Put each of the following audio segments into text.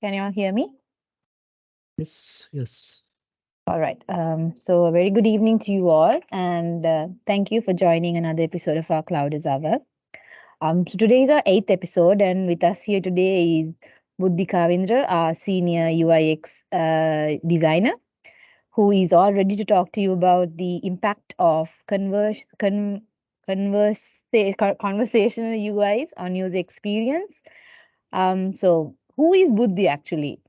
Can you all hear me? Yes. All right. So a very good evening to you all, and thank you for joining another episode of our Cloud is Our. So today is our eighth episode, and with us here today is Buddhi Kavindra, our senior UIX designer, who is all ready to talk to you about the impact of conversational UIs on user experience. So who is Buddhi actually?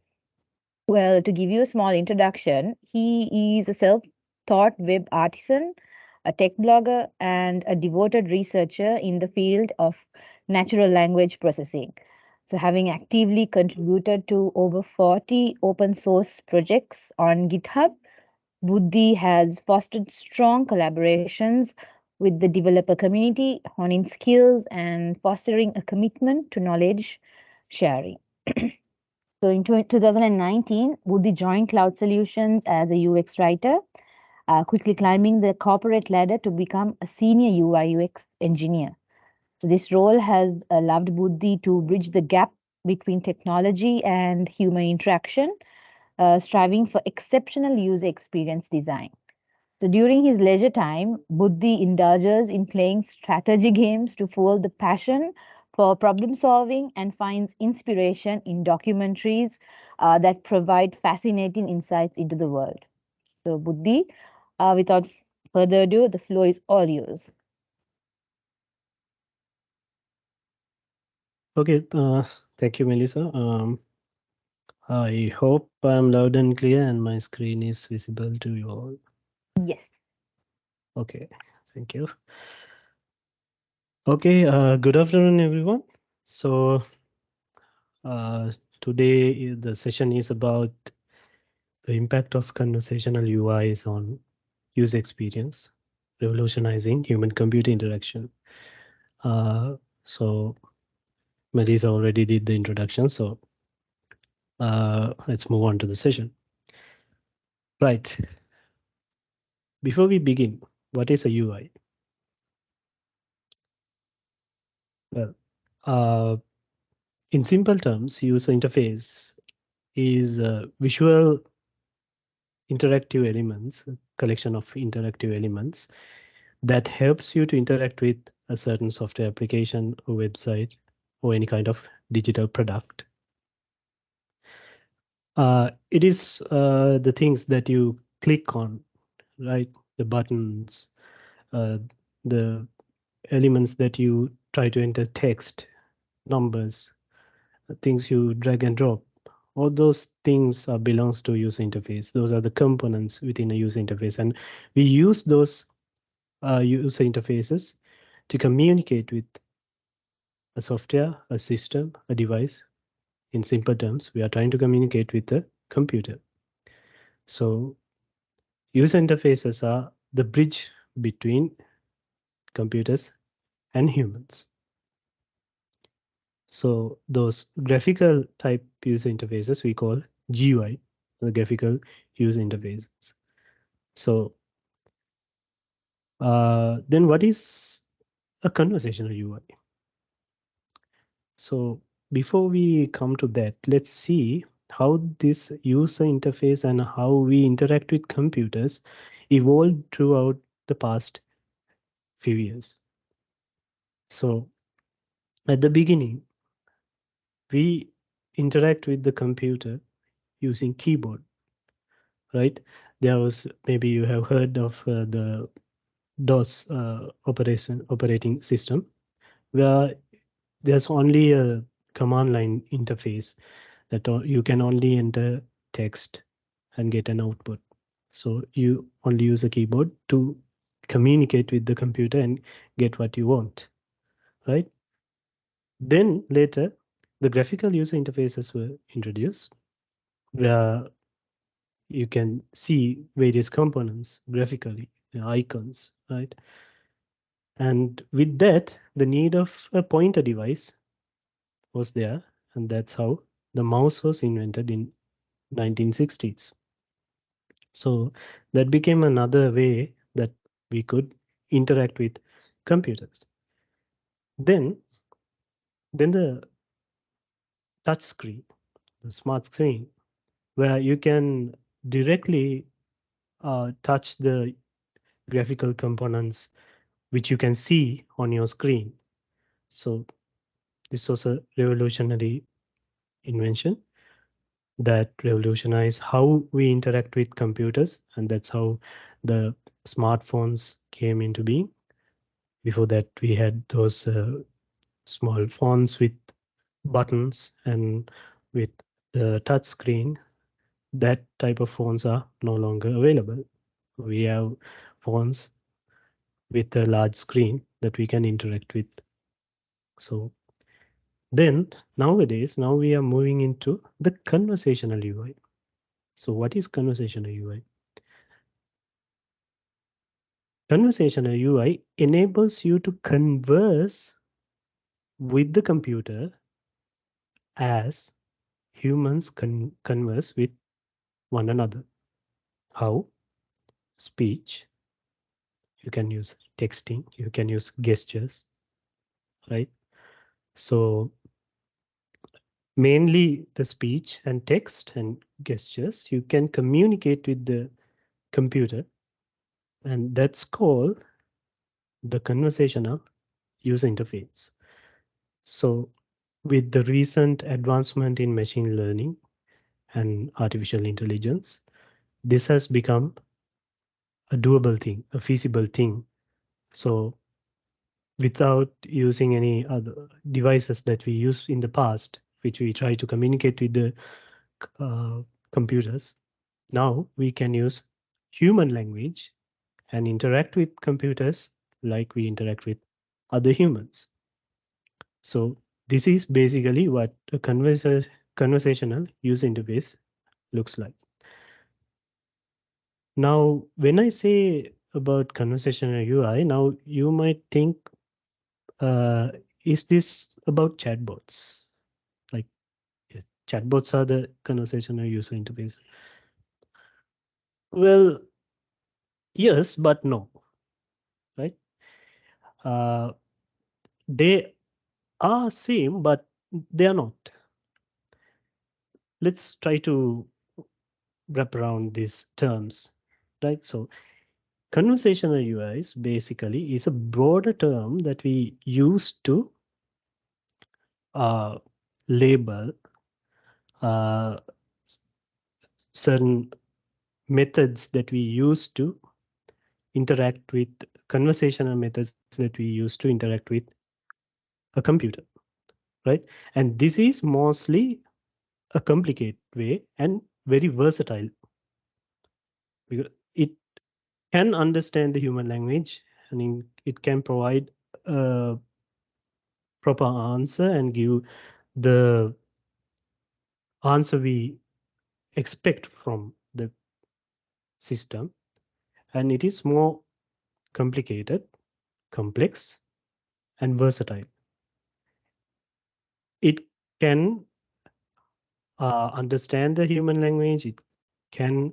Well, to give you a small introduction, he is a self taught web artisan, a tech blogger, and a devoted researcher in the field of natural language processing. So, having actively contributed to over 40 open source projects on GitHub, Buddhi has fostered strong collaborations with the developer community, honing skills and fostering a commitment to knowledge sharing. So in 2019, Buddhi joined Cloud Solutions as a UX writer, quickly climbing the corporate ladder to become a senior UI UX engineer. So this role has allowed Buddhi to bridge the gap between technology and human interaction, striving for exceptional user experience design. So during his leisure time, Buddhi indulges in playing strategy games to fuel the passion for problem solving and finds inspiration in documentaries that provide fascinating insights into the world. So, Buddhi, without further ado, the floor is all yours. Okay. Thank you, Melissa. I hope I'm loud and clear and my screen is visible to you all. Yes. Okay. Thank you. Okay. Good afternoon, everyone. So today the session is about the impact of conversational UIs on user experience, revolutionizing human-computer interaction. So Melissa already did the introduction, so let's move on to the session. Right. Before we begin, what is a UI? Well, uh, in simple terms, user interface is visual interactive elements, a collection of interactive elements that helps you to interact with a certain software application or website or any kind of digital product. It is the things that you click on, right? The buttons, uh, the elements that you try to enter text, numbers, things you drag and drop. All those things belongs to user interface. Those are the components within a user interface, and we use those user interfaces to communicate with a software, a system, a device. In simple terms, we are trying to communicate with a computer. So user interfaces are the bridge between computers and humans. So those graphical type user interfaces we call GUI, the graphical user interfaces. So then what is a conversational UI? So before we come to that, let's see how this user interface and how we interact with computers evolved throughout the past few years. So at the beginning, we interact with the computer using keyboard, right? There was, maybe you have heard of the DOS operating system, where there's only a command line interface that you can only enter text and get an output. So you only use a keyboard to communicate with the computer and get what you want, right? Then later, the graphical user interfaces were introduced, where you can see various components graphically, icons, right? And with that, the need of a pointer device was there, and that's how the mouse was invented in 1960s. So that became another way that we could interact with computers. Then, then the touch screen. the smart screen, where you can directly touch the graphical components which you can see on your screen. So this was a revolutionary invention that revolutionized how we interact with computers, and that's how the smartphones came into being. Before that, we had those small phones with buttons and with the touch screen. That type of phones are no longer available. We have phones with a large screen that we can interact with. So then nowadays, now we are moving into the conversational UI. So what is conversational UI? Conversational UI enables you to converse with the computer as humans converse with one another. How? Speech. You can use texting. You can use gestures, right? So mainly the speech and text and gestures. You can communicate with the computer, and that's called the conversational user interface. So with the recent advancement in machine learning and artificial intelligence, this has become a doable thing, a feasible thing. So without using any other devices that we used in the past, which we try to communicate with the uh, computers, now we can use human language and interact with computers like we interact with other humans. So this is basically what a conversational user interface looks like. Now, when I say about conversational UI, now you might think, uh, is this about chatbots? Like, yeah, chatbots are the conversational user interface. Well, yes, but no, right? Uh, they are same, but they are not. Let's try to wrap around these terms, right? So, conversational UIs basically is a broader term that we use to uh, label uh, certain methods that we use to interact with conversational methods that we use to interact with a computer, right? And this is mostly a complicated way and very versatile because it can understand the human language and it can provide a proper answer and give the answer we expect from the system. And it is more complicated, complex, and versatile. It can understand the human language, it can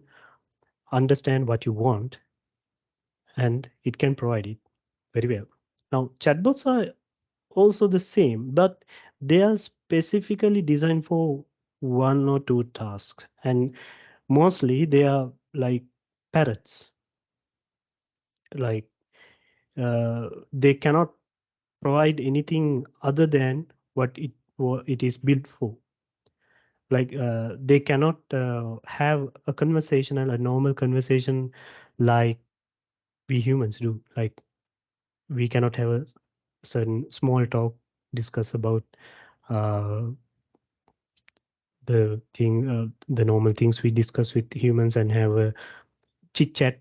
understand what you want, and it can provide it very well. Now, chatbots are also the same, but they are specifically designed for one or two tasks, and mostly they are like parrots. Like they cannot provide anything other than what it is built for. Like they cannot have a conversation, a normal conversation like we humans do. Like we cannot have a certain small talk, discuss about uh, the normal things we discuss with humans and have a chit chat,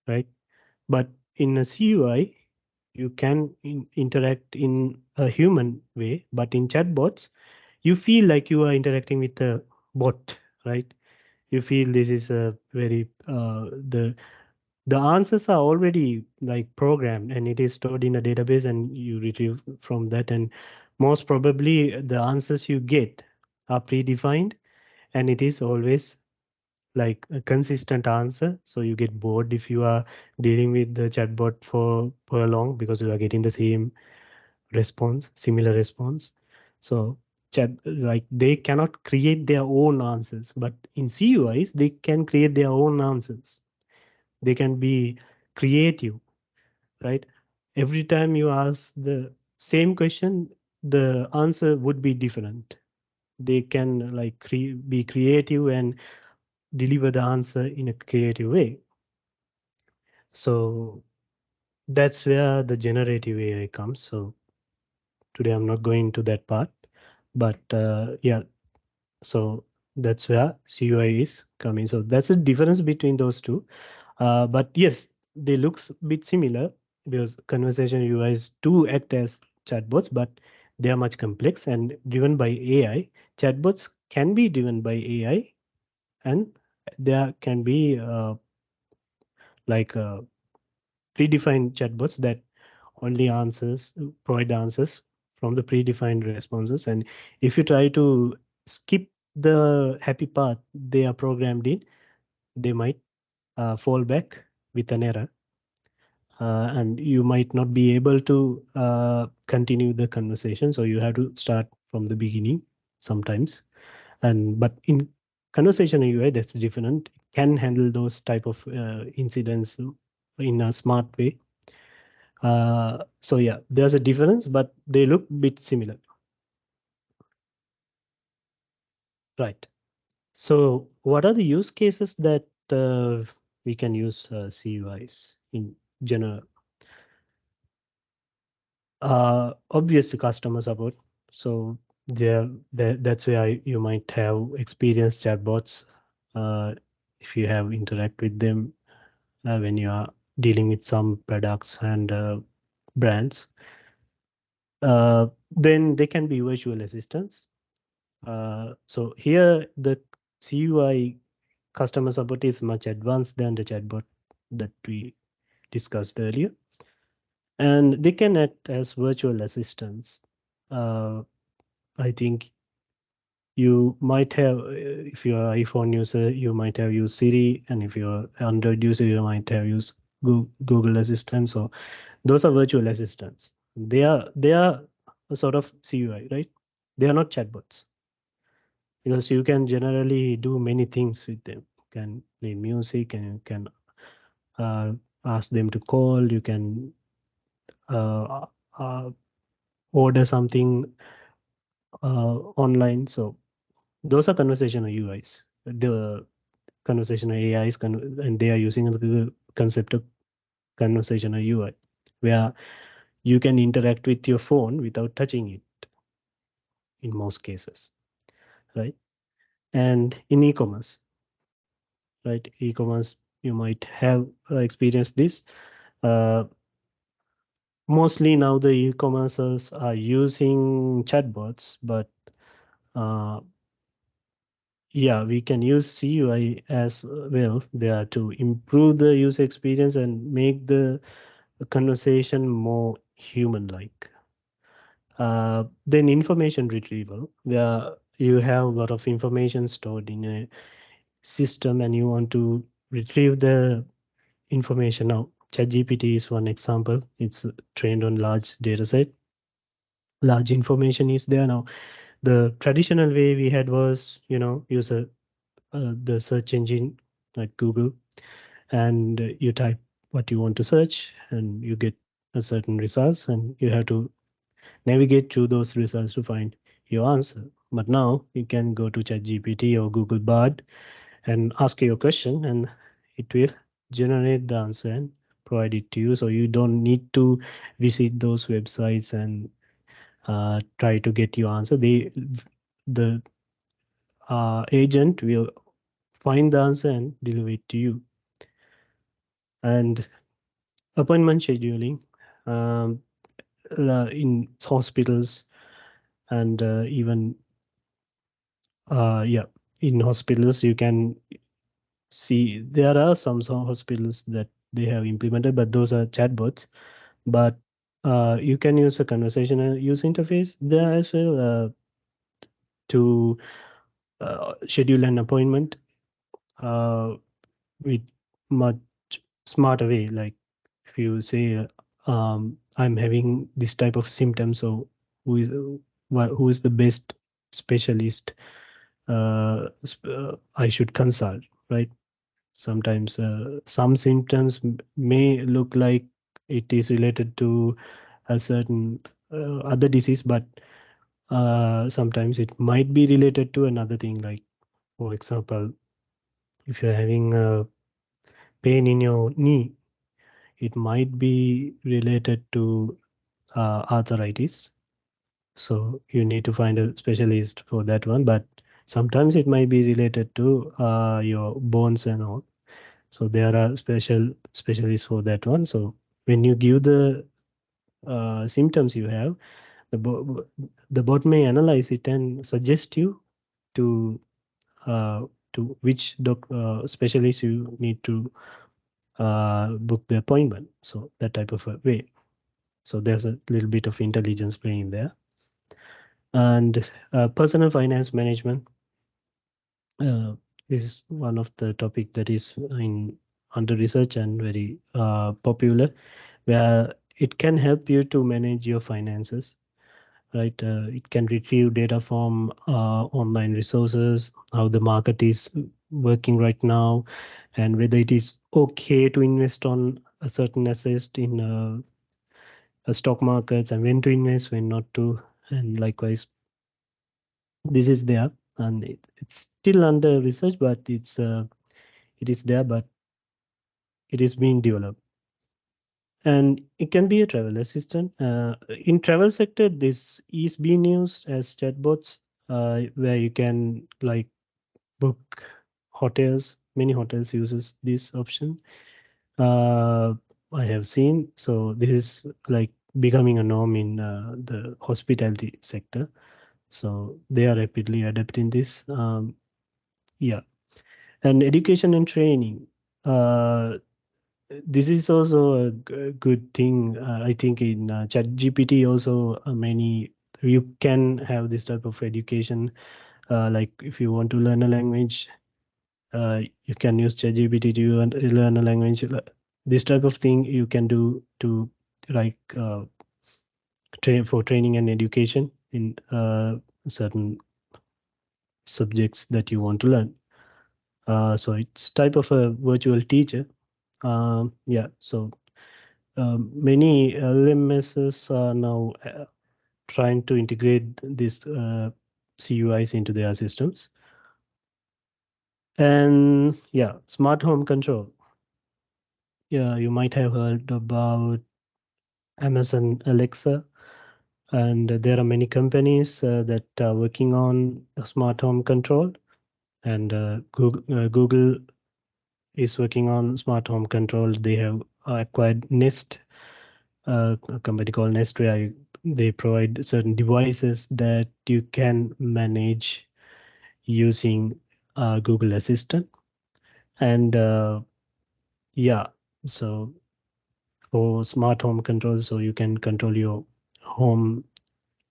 right? But in a CUI, you can interact in a human way, but in chatbots, you feel like you are interacting with a bot, right? You feel this is a very the answers are already like programmed and it is stored in a database and you retrieve from that, and most probably the answers you get are predefined and it is always like a consistent answer, so you get bored if you are dealing with the chatbot for long because you are getting the same response, similar response. So chat, like they cannot create their own answers, but in CUIs they can create their own answers. They can be creative, right? Every time you ask the same question, the answer would be different. They can like be creative and deliver the answer in a creative way. So that's where the generative AI comes. So today I'm not going to that part, but yeah, so that's where CUI is coming. So that's the difference between those two. But yes, they looks a bit similar because conversation UIs do act as chatbots, but they are much complex and driven by AI. Chatbots can be driven by AI, and there can be like predefined chatbots that only answers provide answers from the predefined responses. And if you try to skip the happy path they are programmed in, they might fall back with an error, and you might not be able to continue the conversation. So you have to start from the beginning sometimes. And but in conversational UI, that's different. It can handle those type of incidents in a smart way. So yeah, there's a difference, but they look bit similar, right? So what are the use cases that we can use CUIs in general? Obviously, customer support. So that's where you might have experienced chatbots if you have interact with them when you are dealing with some products and brands. Then they can be virtual assistants. So here the CUI customer support is much advanced than the chatbot that we discussed earlier, and they can act as virtual assistants. Uh, I think you might have, if you're an iPhone user, you might have used Siri, and if you're Android user, you might have used Google Assistant. So those are virtual assistants. They are a sort of CUI, right? They are not chatbots because you can generally do many things with them. You can play music, and you can uh, ask them to call. You can uh, uh, order something online. So those are conversational UIs. The conversational AIs, and they are using the concept of conversational UI, where you can interact with your phone without touching it in most cases, right? And in e-commerce, right? E-commerce, you might have experienced this. Uh, Mostly now the e-commerces are using chatbots, but uh, yeah, we can use CUI as well there to improve the user experience and make the conversation more human-like. Then information retrieval, where you have a lot of information stored in a system and you want to retrieve the information now. ChatGPT is one example. It's trained on large data set. Large information is there now. The traditional way we had was, use the search engine like Google, and you type what you want to search, and you get a certain results, and you have to navigate through those results to find your answer. But now you can go to ChatGPT or Google Bard and ask your question, and it will generate the answer and provide it to you. So you don't need to visit those websites and try to get your answer. The agent will find the answer and deliver it to you. And appointment scheduling, um, in hospitals, and even yeah, in hospitals you can see there are some hospitals that they have implemented, but those are chatbots. But you can use a conversational user interface there as well to schedule an appointment uh, with much smarter way. Like if you say, I'm having this type of symptom, so who is who is the best specialist I should consult, right? Sometimes some symptoms may look like it is related to a certain other disease, but sometimes it might be related to another thing. Like, for example, if you're having pain in your knee, it might be related to arthritis. So you need to find a specialist for that one. But sometimes it might be related to your bones and all. So there are specialists for that one. So when you give the symptoms you have, the bot may analyze it and suggest you to uh, to which specialist you need to book the appointment. So that type of a way. So there's a little bit of intelligence playing there. And personal finance management. Uh, this is one of the topic that is in under research and very popular, where it can help you to manage your finances, right? It can retrieve data from online resources, how the market is working right now, and whether it is okay to invest on a certain asset in stock markets, and when to invest, when not to. And likewise, this is there, and it's still under research, but it is there, but it is being developed. And it can be a travel assistant. In travel sector, this is being used as chatbots, where you can like book hotels. Many hotels uses this option. Uh, I have seen. So this is like becoming a norm in the hospitality sector. So they are rapidly adapting this. Yeah, and education and training. Uh, this is also a good thing. I think in ChatGPT also many you can have this type of education. Like if you want to learn a language, you can use ChatGPT to learn a language. This type of thing you can do to like train for training and education in certain subjects that you want to learn. So it's type of a virtual teacher. Yeah, so many LMSs are now trying to integrate these CUIs into their systems. And yeah, smart home control. Yeah, you might have heard about Amazon Alexa, and there are many companies that are working on a smart home control. And Google is working on smart home control. They have acquired Nest, a company called Nest, where they provide certain devices that you can manage using Google Assistant. And yeah, so for smart home control, so you can control your home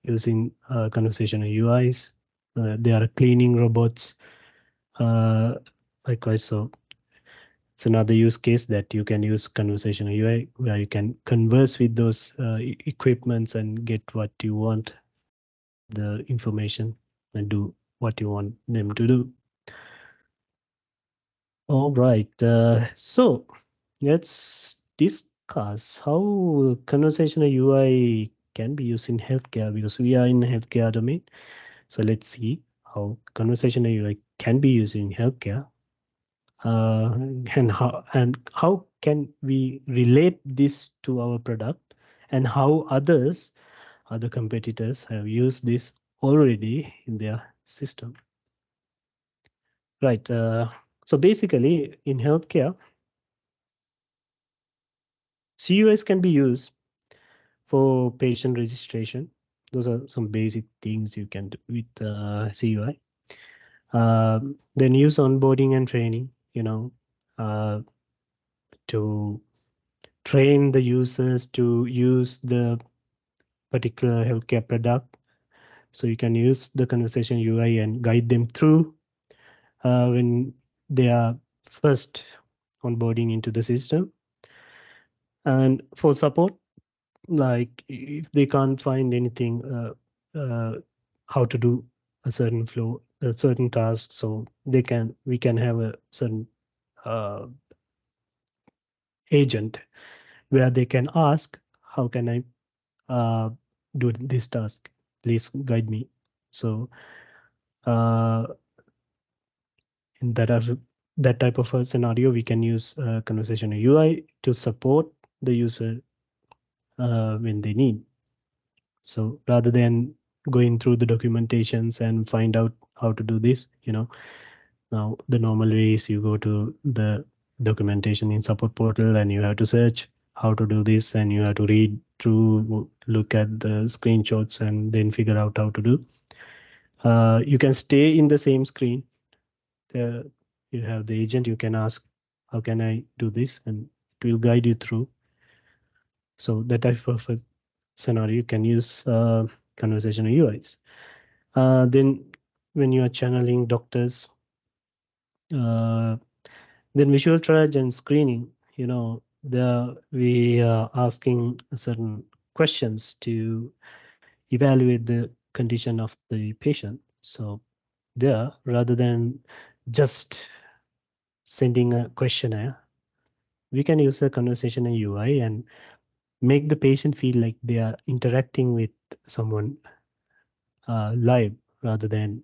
using conversational UIs. There are cleaning robots. Uh, Likewise, so it's another use case that you can use conversational UI, where you can converse with those equipments and get what you want, the information, and do what you want them to do. All right. So let's discuss how conversational UI can be used in healthcare, because we are in healthcare domain. So let's see how conversational UI can be used in healthcare, uh, and how can we relate this to our product, and how other competitors have used this already in their system. Right. So basically, in healthcare, CUS can be used for patient registration. Those are some basic things you can do with CUI. Then use onboarding and training, uh, to train the users to use the particular healthcare product. So you can use the conversation UI and guide them through when they are first onboarding into the system. And for support, like if they can't find anything, how to do. a certain flow, a certain task, so we can have a certain uh, agent where they can ask, how can I uh, do this task? Please guide me. So uh, in that type of a scenario, we can use conversational UI to support the user when they need. So rather than going through the documentations and find out how to do this, now the normal way is you go to the documentation in support portal and you have to search how to do this, and you have to read through, look at the screenshots, and then figure out how to do. You can stay in the same screen. There you have the agent. You can ask, how can I do this, and it will guide you through. So that type of a scenario you can use conversational UIs. Then when you are channeling doctors, uh, then visual triage and screening, we are asking certain questions to evaluate the condition of the patient. So there, rather than just sending a questionnaire, we can use a conversational UI and make the patient feel like they are interacting with someone live, rather than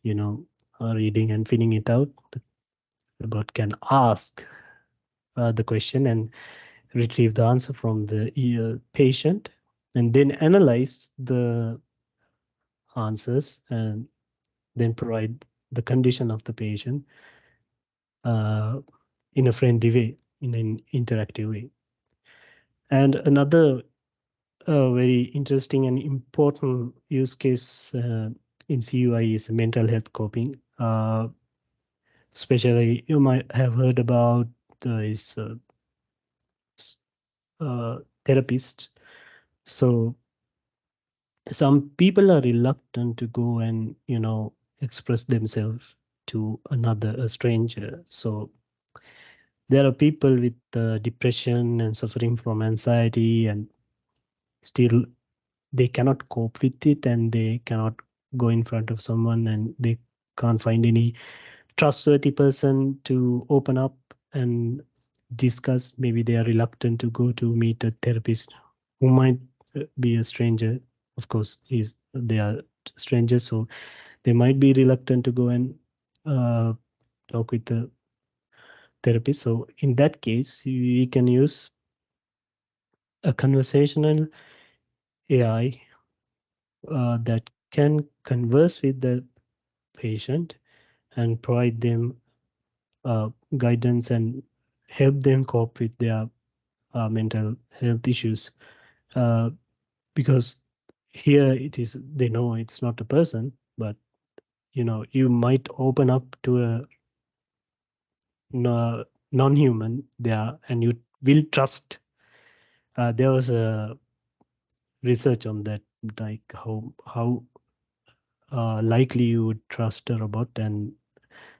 you know reading and filling it out. The robot can ask the question and retrieve the answer from the patient, and then analyze the answers, and then provide the condition of the patient uh, in a friendly way, in an interactive way. And another very interesting and important use case in CUI is mental health coping. Especially, you might have heard about is s- therapists. So some people are reluctant to go and express themselves to another a stranger. So there are people with depression and suffering from anxiety, and still they cannot cope with it, and they cannot go in front of someone, and they can't find any trustworthy person to open up and discuss. Maybe they are reluctant to go to meet a therapist who might be a stranger. Of course, they are strangers, so they might be reluctant to go and uh, talk with the therapist. So in that case, we can use a conversational AI that can converse with the patient and provide them guidance and help them cope with their mental health issues. Uh, because here it is, they know it's not a person, but you might open up to a non-human there, and you will trust. There was a research on that, like how likely you would trust a robot, and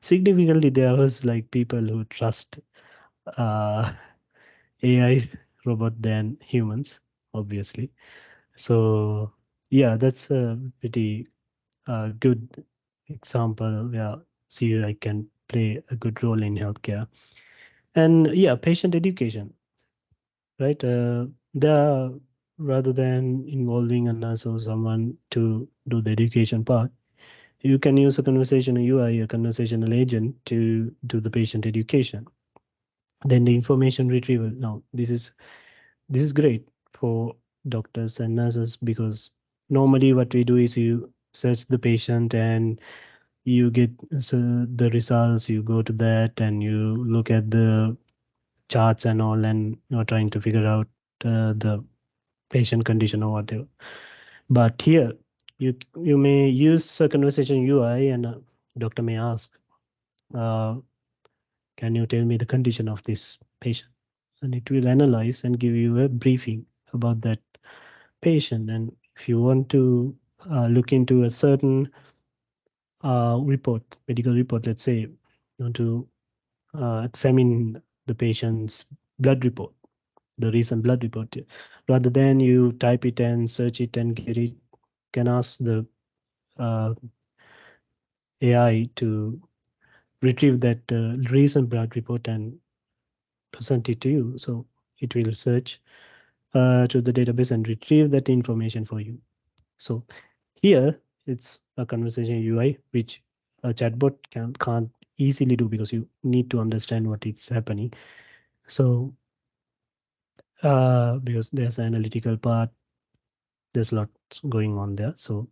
significantly there was like people who trust uh, AI robot than humans, obviously. So yeah, that's a pretty good example where CUI can play a good role in healthcare. And yeah, patient education, right? There are, rather than involving a nurse or someone to do the education part, you can use a conversational UI, a conversational agent, to do the patient education. Then the information retrieval. Now, this is great for doctors and nurses, because normally what we do is you search the patient and you get the results, you go to that and you look at the charts and all, and you're trying to figure out the patient condition or whatever. But here you may use a conversation UI, and a doctor may ask, uh, can you tell me the condition of this patient? And it will analyze and give you a briefing about that patient. And if you want to look into a certain medical report, let's say you want to examine the patient's blood report, the recent blood report, rather than you type it and search it and get it, can ask the AI to retrieve that recent blood report and present it to you. So it will search to the database and retrieve that information for you. So here it's a conversation UI, which a chatbot can't easily do because you need to understand what is happening. So because there's an analytical part, there's lots going on there. So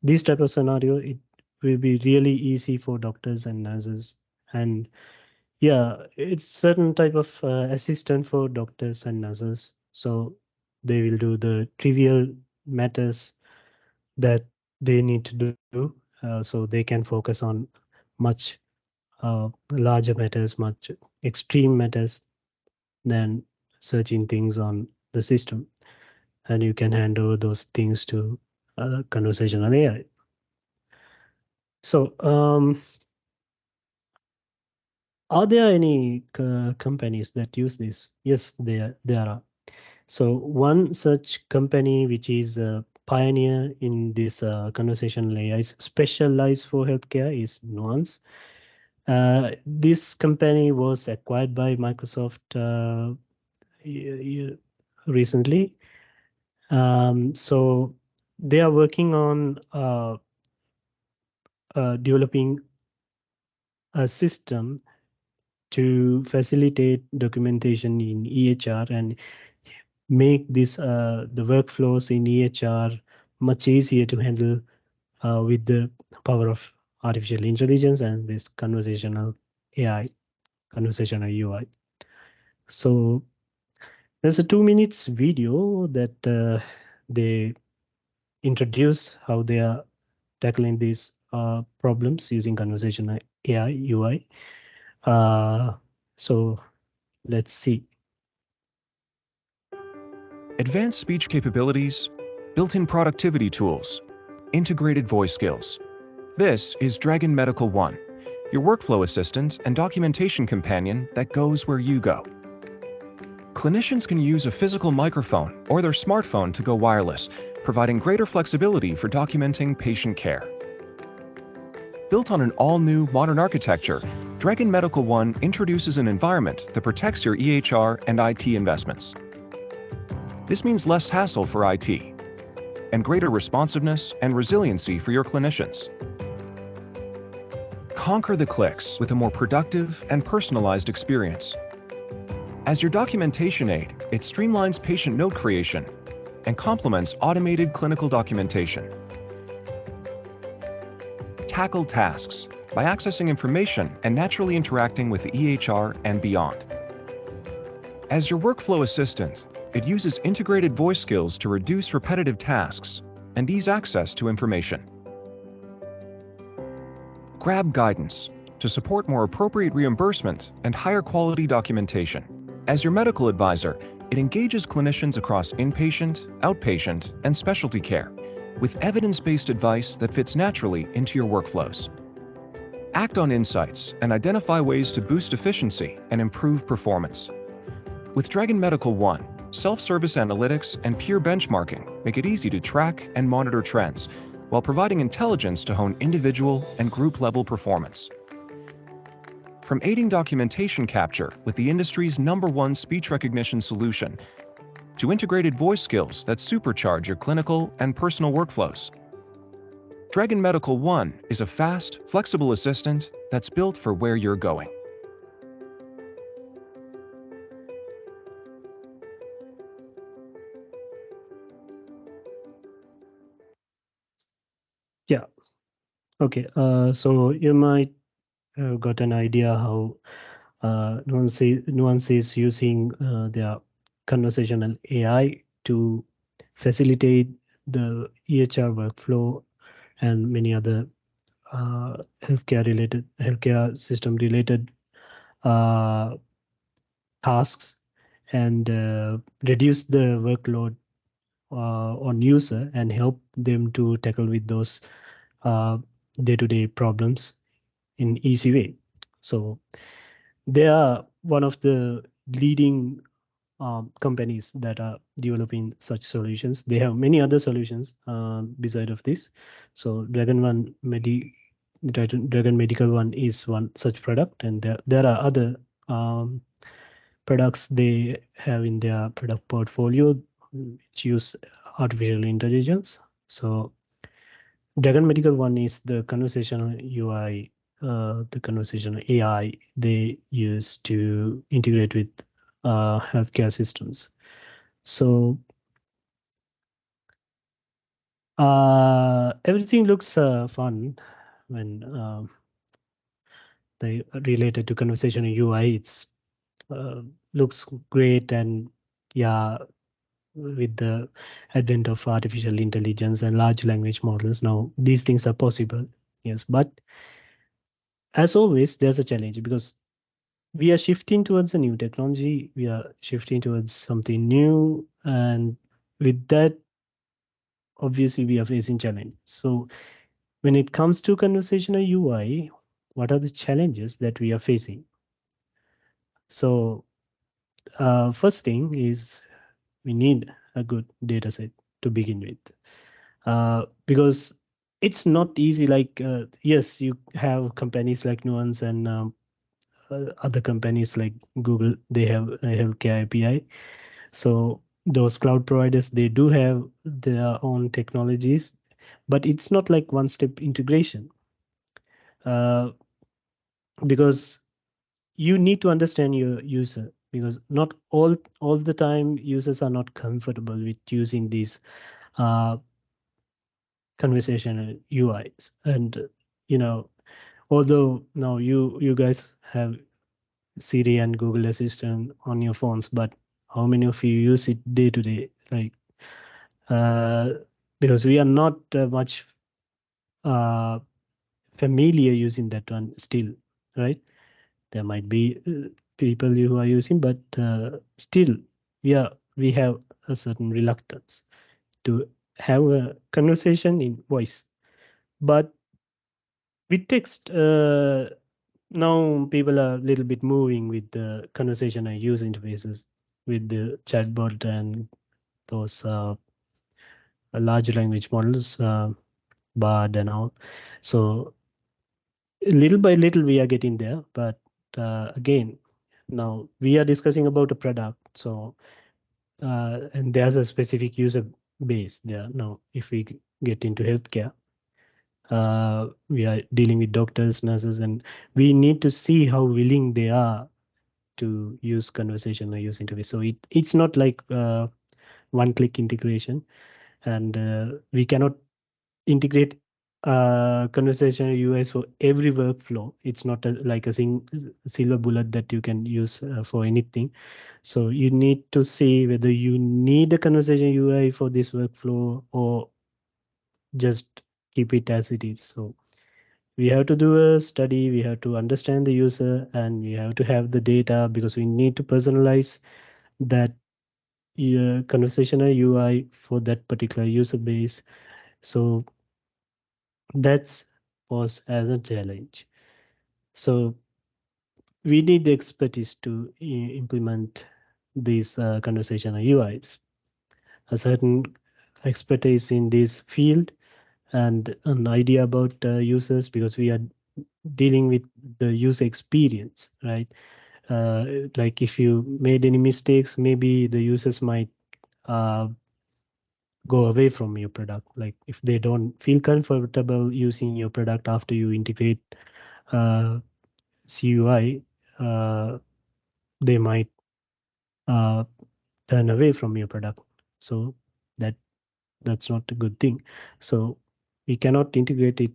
this type of scenario, it will be really easy for doctors and nurses. And yeah, it's certain type of assistant for doctors and nurses. So they will do the trivial matters that they need to do, so they can focus on much larger matters, much extreme matters than searching things on the system. And you can hand over those things to conversational AI. So, are there any companies that use this? Yes, there are. So one such company which is a pioneer in this conversational AI specialized for healthcare is Nuance. This company was acquired by Microsoft recently. So they are working on developing a system to facilitate documentation in EHR and make this the workflows in EHR much easier to handle with the power of artificial intelligence and this conversational AI, conversational UI. So there's a 2 minutes video that they introduce how they are tackling these problems using conversational AI UI. Uh, so let's see. Advanced speech capabilities, built-in productivity tools, integrated voice skills. This is Dragon Medical One, your workflow assistant and documentation companion that goes where you go. Clinicians can use a physical microphone or their smartphone to go wireless, providing greater flexibility for documenting patient care. Built on an all-new modern architecture, Dragon Medical One introduces an environment that protects your EHR and IT investments. This means less hassle for IT and greater responsiveness and resiliency for your clinicians. Conquer the clicks with a more productive and personalized experience. As your documentation aid, it streamlines patient note creation and complements automated clinical documentation. Tackle tasks by accessing information and naturally interacting with the EHR and beyond. As your workflow assistant, it uses integrated voice skills to reduce repetitive tasks and ease access to information. Grab guidance to support more appropriate reimbursement and higher quality documentation. As your medical advisor, it engages clinicians across inpatient, outpatient, and specialty care with evidence-based advice that fits naturally into your workflows. Act on insights and identify ways to boost efficiency and improve performance. With Dragon Medical One, self-service analytics and peer benchmarking make it easy to track and monitor trends, while providing intelligence to hone individual and group-level performance. From aiding documentation capture with the industry's #1 speech recognition solution, to integrated voice skills that supercharge your clinical and personal workflows, Dragon Medical One is a fast, flexible assistant that's built for where you're going. Yeah. Okay. So you might got an idea how Nuance is using their conversational AI to facilitate the EHR workflow and many other healthcare system related uh, tasks, and reduce the workload on user and help them to tackle with those uh, day-to-day problems in easy way. So they are one of the leading companies that are developing such solutions. They have many other solutions beside of this. So Dragon One Dragon Medical one is one such product, and there are other um, products they have in their product portfolio which use artificial intelligence. So Dragon Medical one is the conversational UI, the conversational AI they use to integrate with healthcare systems. So everything looks fun when they related to conversational UI. It's looks great, and yeah, with the advent of artificial intelligence and large language models, now these things are possible. Yes, but as always, there's a challenge because we are shifting towards a new technology. We are shifting towards something new, and with that, obviously, we are facing challenge. So when it comes to conversational UI, what are the challenges that we are facing? So first thing is we need a good data set to begin with, because it's not easy. Like yes, you have companies like Nuance and other companies like Google. They have a healthcare API. So those cloud providers, they do have their own technologies, but it's not like one step integration, uh, because you need to understand your user, because not all the time users are not comfortable with using these uh, conversational UIs. And you know, although now you guys have Siri and Google Assistant on your phones, but how many of you use it day to day? Like uh, because we are not much uh, familiar using that one still, right? There might be people who are using, but still we have a certain reluctance to have a conversation in voice. But with text, now people are a little bit moving with the conversational user interfaces with the chatbot and those large language models, Bard and all. So little by little we are getting there, but again, now we are discussing about a product. So and there's a specific user base there. Now if we get into healthcare, we are dealing with doctors, nurses, and we need to see how willing they are to use conversation or use interface. So it's not like one click integration, and we cannot integrate conversational UIs for every workflow. It's not like a silver bullet that you can use for anything. So you need to see whether you need a conversation UI for this workflow or just keep it as it is. So we have to do a study, we have to understand the user, and we have to have the data, because we need to personalize that conversational UI for that particular user base. So that's was as a challenge. So we need the expertise to implement these conversational UIs, a certain expertise in this field, and an idea about users, because we are dealing with the user experience, right? Like if you made any mistakes, maybe the users might uh, go away from your product. Like if they don't feel comfortable using your product after you integrate uh, CUI, they might uh, turn away from your product. So that that's not a good thing. So we cannot integrate it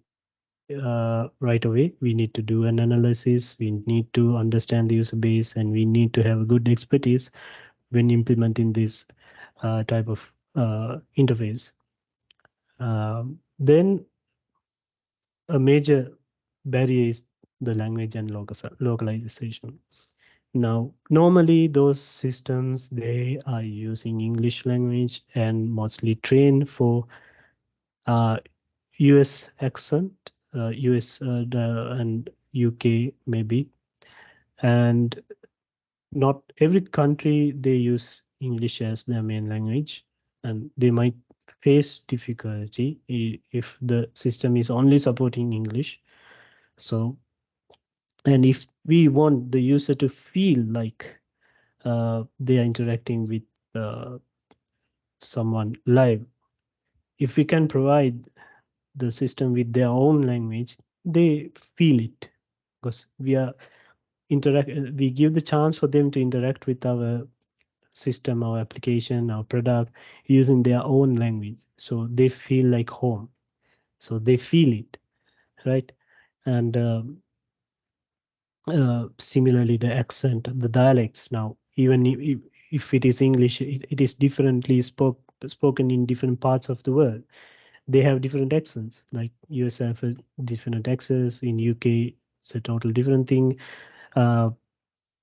right away. We need to do an analysis. We need to understand the user base, and we need to have a good expertise when implementing this type of interface. Then a major barrier is the language and localization. Now, normally those systems, they are using English language and mostly trained for uh, US accent, US and UK maybe, and not every country they use English as their main language, and they might face difficulty if the system is only supporting English. So, and if we want the user to feel like they are interacting with uh, someone live, if we can provide the system with their own language, they feel it, because we give the chance for them to interact with our system, our application, our product using their own language, so they feel like home, so they feel it, right? And similarly, the accent, the dialects, now even if it is English, it is differently spoken in different parts of the world. They have different accents, like US have a different accents, in UK it's a total different thing. uh,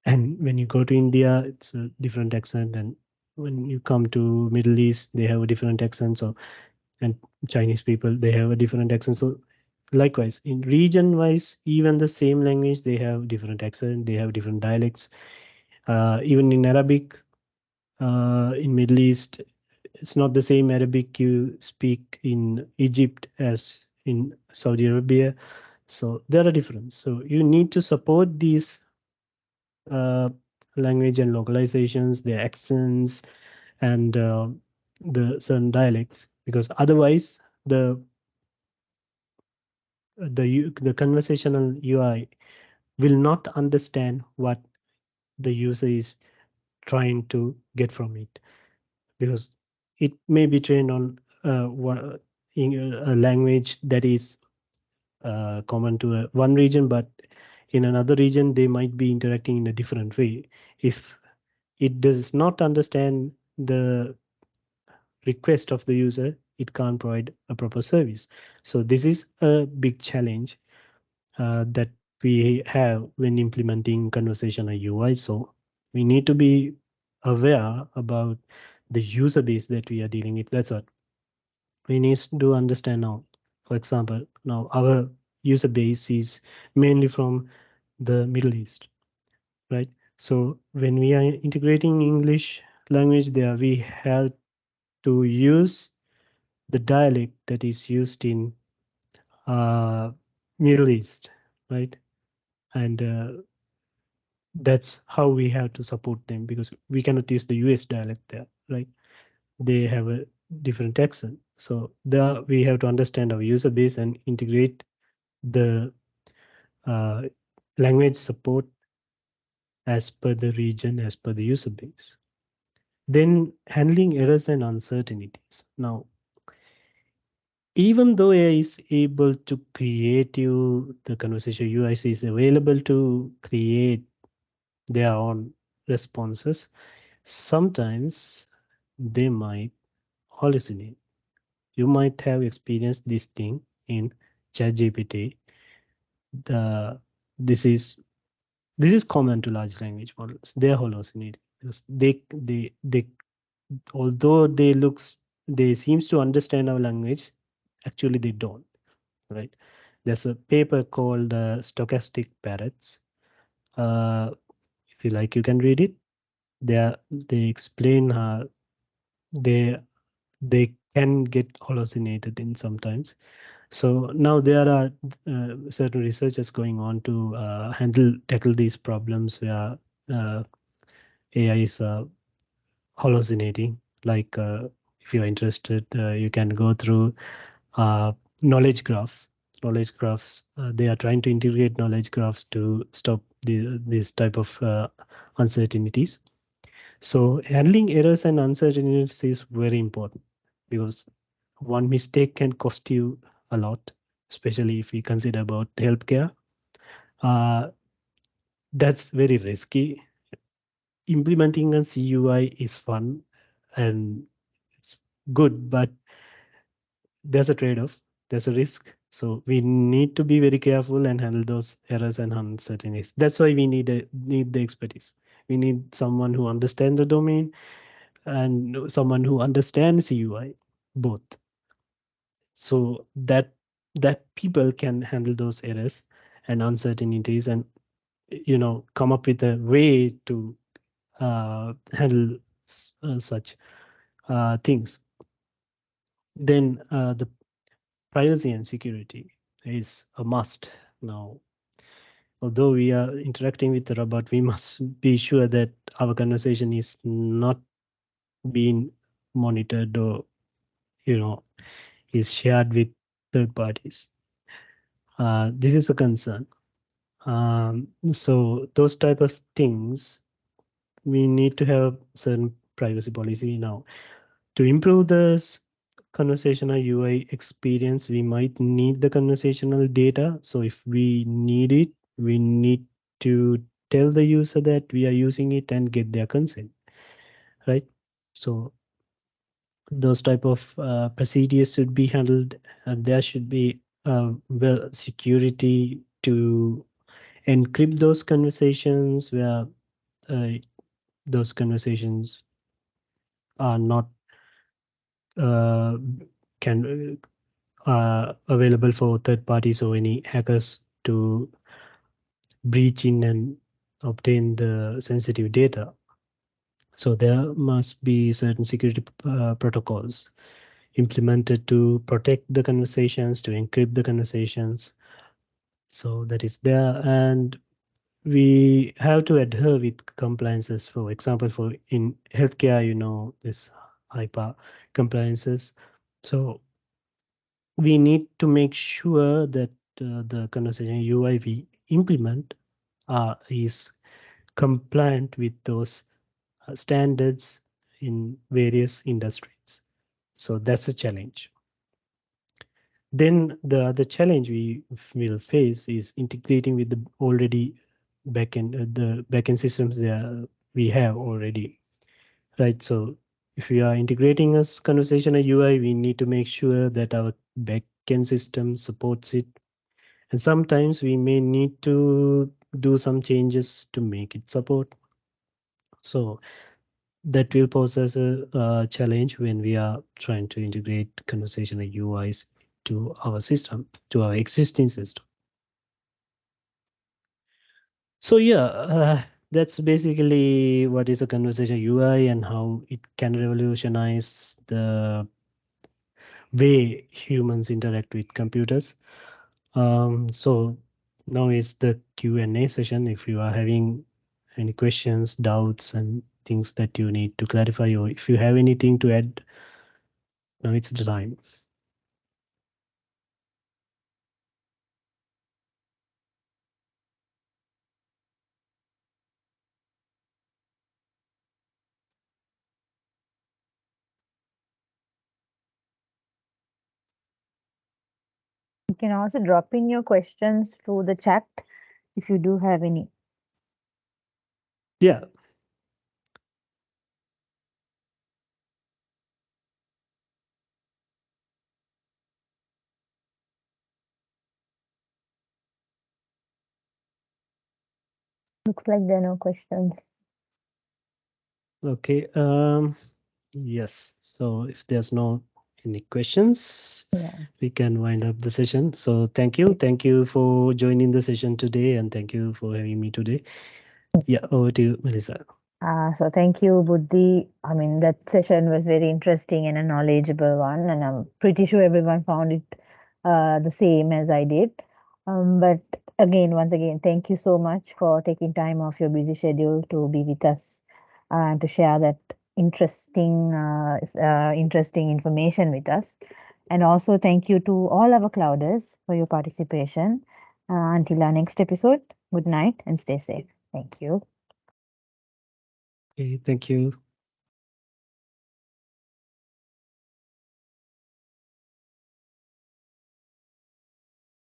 and when you go to India, it's a different accent, and when you come to Middle East, they have a different accent. So, and Chinese people, they have a different accent. So likewise, in region wise, even the same language, they have different accent, they have different dialects. Even in Arabic, in Middle East, it's not the same Arabic you speak in Egypt as in Saudi Arabia. So there are differences. So you need to support these uh, language and localizations, their accents, and the certain dialects, because otherwise the conversational UI will not understand what the user is trying to get from it, because it may be trained on in a language that is common to one region, but in another region they might be interacting in a different way. If it does not understand the request of the user, it can't provide a proper service. So this is a big challenge that we have when implementing conversational UI. So we need to be aware about the user base that we are dealing with. That's what we need to understand now. For example, now our user base is mainly from the Middle East, right? So when we are integrating English language there, we have to use the dialect that is used in uh, Middle East, right? And that's how we have to support them, because we cannot use the US dialect there, right? They have a different accent. So there we have to understand our user base and integrate the uh, language support as per the region, as per the user base. Then handling errors and uncertainties. Now, even though AI is able to create you, the conversation UIC is available to create their own responses, sometimes they might hallucinate. You might have experienced this thing in ChatGPT. The this is this is common to large language models. They are hallucinating because they although they seems to understand our language, actually they don't. Right? There's a paper called Stochastic Parrots. Uh, if you like, you can read it. They explain how they they can get hallucinated in sometimes. So now there are certain researchers going on to tackle these problems where AI is hallucinating. Like if you're interested, you can go through uh, knowledge graphs. Knowledge graphs. They are trying to integrate knowledge graphs to stop this type of uncertainties. So handling errors and uncertainties is very important, because one mistake can cost you a lot, especially if we consider about healthcare. Uh, that's very risky. Implementing a CUI is fun and it's good, but there's a trade-off, there's a risk. So we need to be very careful and handle those errors and uncertainties. That's why we need the expertise. We need someone who understands the domain and someone who understands UI, both, so that people can handle those errors and uncertainties, and come up with a way to handle such things. Then the privacy and security is a must. Now, although we are interacting with the robot, we must be sure that our conversation is not being monitored or, you know, is shared with third parties. This is a concern. So those type of things, we need to have certain privacy policy now. To improve the conversational UI experience, we might need the conversational data. So if we need it, we need to tell the user that we are using it and get their consent, right? So those type of procedures should be handled, and there should be well security to encrypt those conversations where uh, those conversations are not uh, can available for third parties or any hackers to breach in and obtain the sensitive data. So there must be certain security protocols implemented to protect the conversations, to encrypt the conversations. So that is there, and we have to adhere with compliances. For example, for in healthcare, this HIPAA compliances. So we need to make sure that the conversation UI we implement is compliant with those standards in various industries. So that's a challenge. Then the other challenge we will face is integrating with the already the backend systems there we have already, right? So if we are integrating a conversational UI, we need to make sure that our backend system supports it. And sometimes we may need to do some changes to make it support. So that will pose as a challenge when we are trying to integrate conversational UIs to our system, to our existing system. So yeah, that's basically what is a conversation UI and how it can revolutionize the way humans interact with computers. So now is the Q&A session. If you are having any questions, doubts, and things that you need to clarify, or if you have anything to add, now it's the time. You can also drop in your questions through the chat if you do have any. Yeah. Looks like there are no questions. Okay. Yes. So if there's no any questions, Yeah. we can wind up the session. So thank you. Thank you for joining the session today, and thank you for having me today. Yeah, over to you, Melissa. So thank you, Buddhi. I mean, that session was very interesting and a knowledgeable one, and I'm pretty sure everyone found it the same as I did. But again, once again, thank you so much for taking time off your busy schedule to be with us and to share that interesting information with us. And also, thank you to all our clouders for your participation. Until our next episode, good night and stay safe. Thank you. Okay, thank you.